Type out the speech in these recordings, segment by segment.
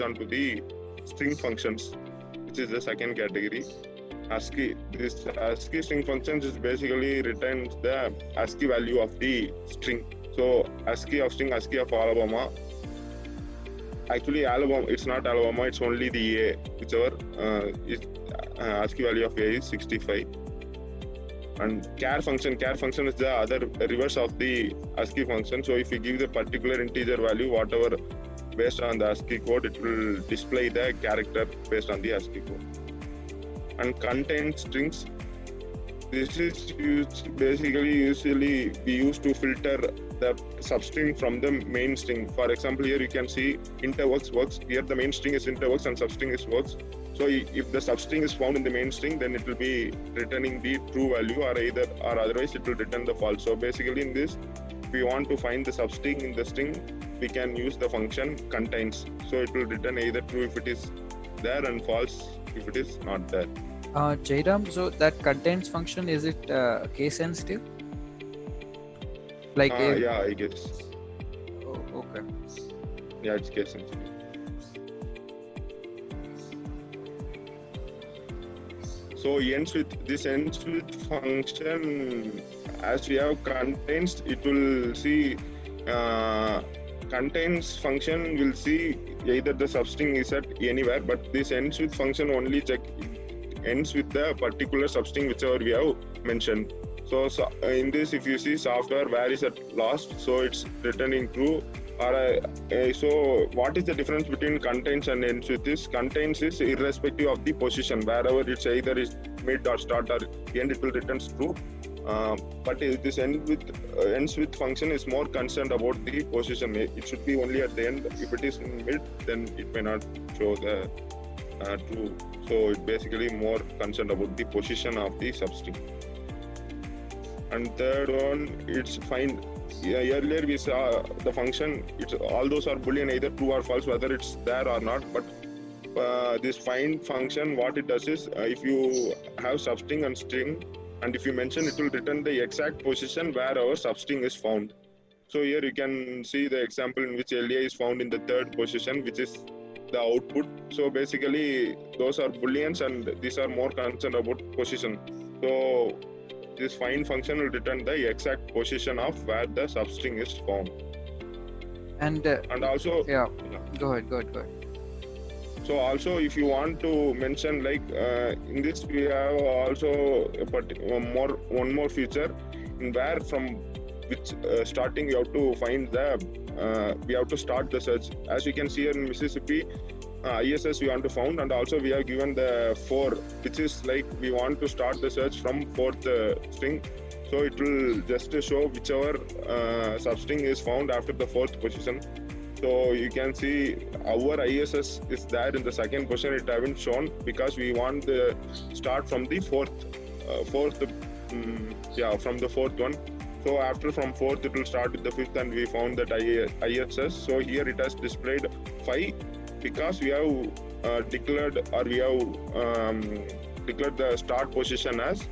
on to the string functions, which is the second category. ASCII. This ASCII string functions is basically returns the ASCII value of the string. So ASCII of string, ASCII of Alabama. Actually, Alabama, it's not Alabama, it's only the A, whichever is ASCII value of A is 65. And char function is the other reverse of the ASCII function. So if you give the particular integer value, whatever based on the ASCII code, it will display the character based on the ASCII code. And contain strings, this is usually we use to filter the substring from the main string. For example, here you can see interworks works. Here the main string is interworks and substring is works. So if the substring is found in the main string, then it will be returning the true value, or otherwise it will return the false. So basically in this, if we want to find the substring in the string, we can use the function contains. So it will return either true if it is there and false if it is not there. Jairam, so that contains function, is it case sensitive? Like yeah, I guess. Oh, okay. Yeah, it's case sensitive. So ends with function. As we have contains, it will see contains function will see either the substring is at anywhere, but this ends with function only ends with the particular substring whichever we have mentioned. So in this, if you see software where is at last, so it's returning true. Or so what is the difference between contains and ends with this? Contains is irrespective of the position, wherever it's either is mid or start or end, it will return true. But this ends with function is more concerned about the position. It should be only at the end. If it is in mid, then it may not show the true. So it's basically more concerned about the position of the substring. And third one, it's find. Yeah, earlier we saw the function. It's all those are boolean, either true or false, whether it's there or not. But this find function, what it does is, if you have substring and string, and if you mention, it will return the exact position where our substring is found. So here you can see the example in which LA is found in the third position, which is the output. So basically, those are booleans, and these are more concerned about position. So this find function will return the exact position of where the substring is found. And also, yeah, go ahead. So also, if you want to mention, like in this, we have also one more feature in where from which starting you have to find the we have to start the search. As you can see here in Mississippi, ISS we want to found, and also we have given the 4, which is like we want to start the search from 4th string. So it will just show whichever substring is found after the 4th position. So you can see our ISS is there in the 2nd position. It haven't shown because we want the start from the 4th from the 4th one. So after from 4th it will start with the 5th, and we found that ISS. So here it has displayed 5 because we have declared the start position as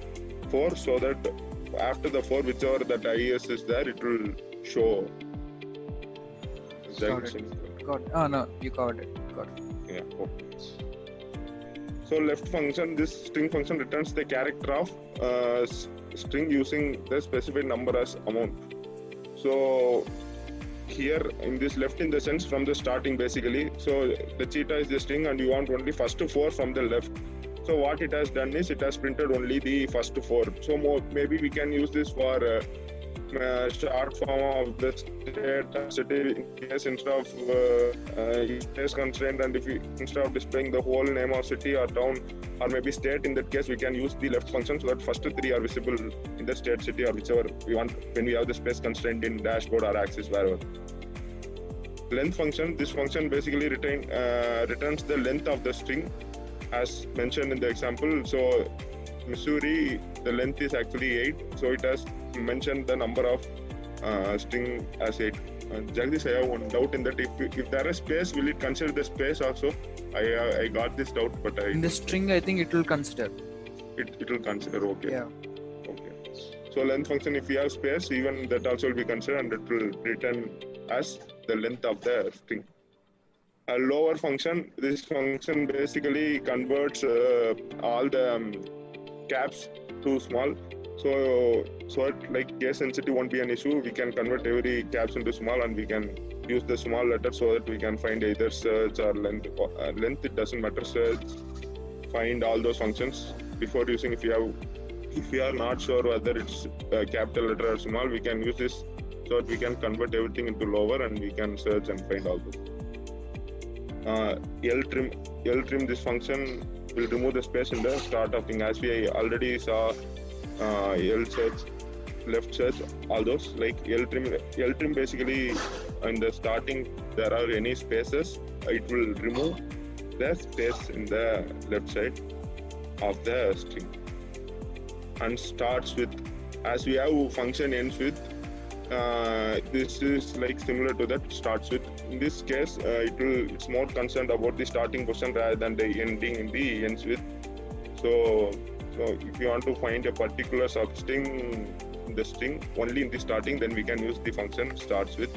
4, so that after the 4, whichever that IS is there, it will show. Got it. Oh no, you covered it. Got it. Yeah. Okay. So left function, this string function returns the character of string using the specified number as amount. So here in this left, in the sense from the starting basically. So the cheetah is the string, and you want only first 4 from the left. So what it has done is it has printed only the first 4. So maybe we can use this for short form of the city in case instead of space constraint, and if we instead of displaying the whole name of city or town or maybe state, in that case we can use the left function so that first 3 are visible in the state, city, or whichever we want when we have the space constraint in dashboard or axis, wherever. Length function, this function basically returns the length of the string as mentioned in the example. So Missouri, the length is actually 8, so it has mentioned the number of string as 8. Jagdish, I have one doubt in that if there is space, will it consider the space also? I got this doubt, but in the string, I think it will consider. It will consider, okay. Yeah. Okay. So length function, if you have space, even that also will be considered, and it will return as the length of the string. A lower function, this function basically converts all the caps to small. So like case sensitivity won't be an issue. We can convert every caps into small, and we can use the small letter so that we can find either search or length. Length, it doesn't matter. Search, find all those functions before using. If you are not sure whether it's capital letter or small, we can use this so that we can convert everything into lower, and we can search and find all those. L-trim, this function will remove the space in the start of thing. As we already saw, L search, left search, all those. Like L-trim basically in the starting there are any spaces, it will remove the space in the left side of the string, and starts with, as we have function ends with, this is like similar to that, starts with. In this case, it's more concerned about the starting position rather than the ending in the ends with. So if you want to find a particular substring in the string only in the starting, then we can use the function starts with.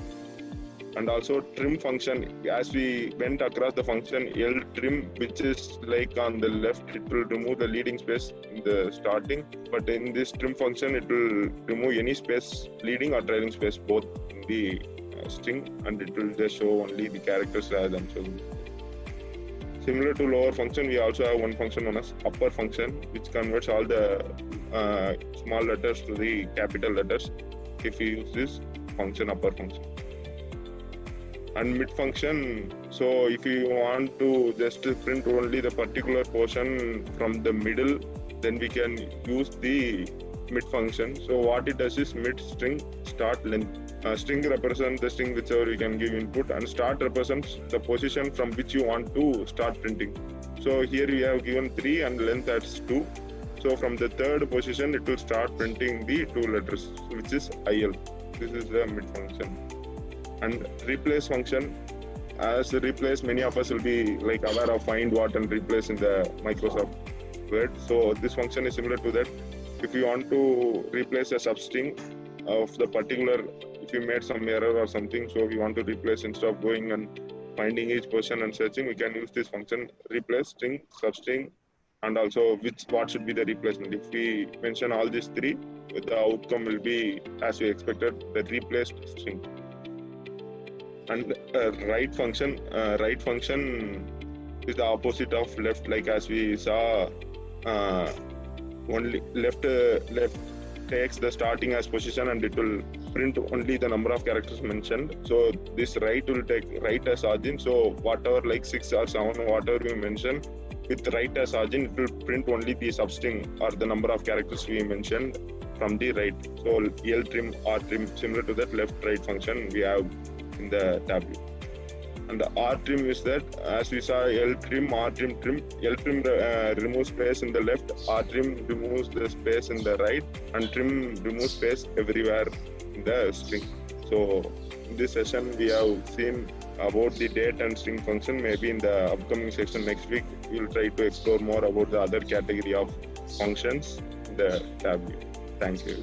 And also trim function, as we went across the function L-trim, which is like on the left, it will remove the leading space in the starting, but in this trim function it will remove any space, leading or trailing space, both in the string, and it will just show only the characters rather than showing. Similar to lower function, we also have one function known as upper function, which converts all the small letters to the capital letters if you use this function, upper function. And mid function, so if you want to just print only the particular portion from the middle, then we can use the mid function. So what it does is mid string start length. String represents the string whichever you can give input, and start represents the position from which you want to start printing. So here we have given 3 and length as 2. So from the third position it will start printing the 2 letters, which is IL. This is the mid function. And replace function, as replace, many of us will be like aware of find, what, and replace in the Microsoft Word. So this function is similar to that. If you want to replace a substring of the particular, if you made some error or something, so we want to replace, instead of going and finding each position and searching, we can use this function replace string, substring, and also what should be the replacement. If we mention all these 3, the outcome will be as we expected, the replaced string. And right function is the opposite of left. Like as we saw, only left takes the starting as position, and it will print only the number of characters mentioned. So this right will take right as origin. So whatever, like 6 or 7, whatever we mention, with right as origin, it will print only the substring or the number of characters we mentioned from the right. So L-trim, R-trim, similar to that left right function we have in the tablet. And the R-trim is that, as we saw, L-trim, R-trim, trim. L-trim removes space in the left, R-trim removes the space in the right, and trim removes space everywhere in the string. So in this session we have seen about the date and string function. Maybe in the upcoming section next week we will try to explore more about the other category of functions in the tablet. Thank you.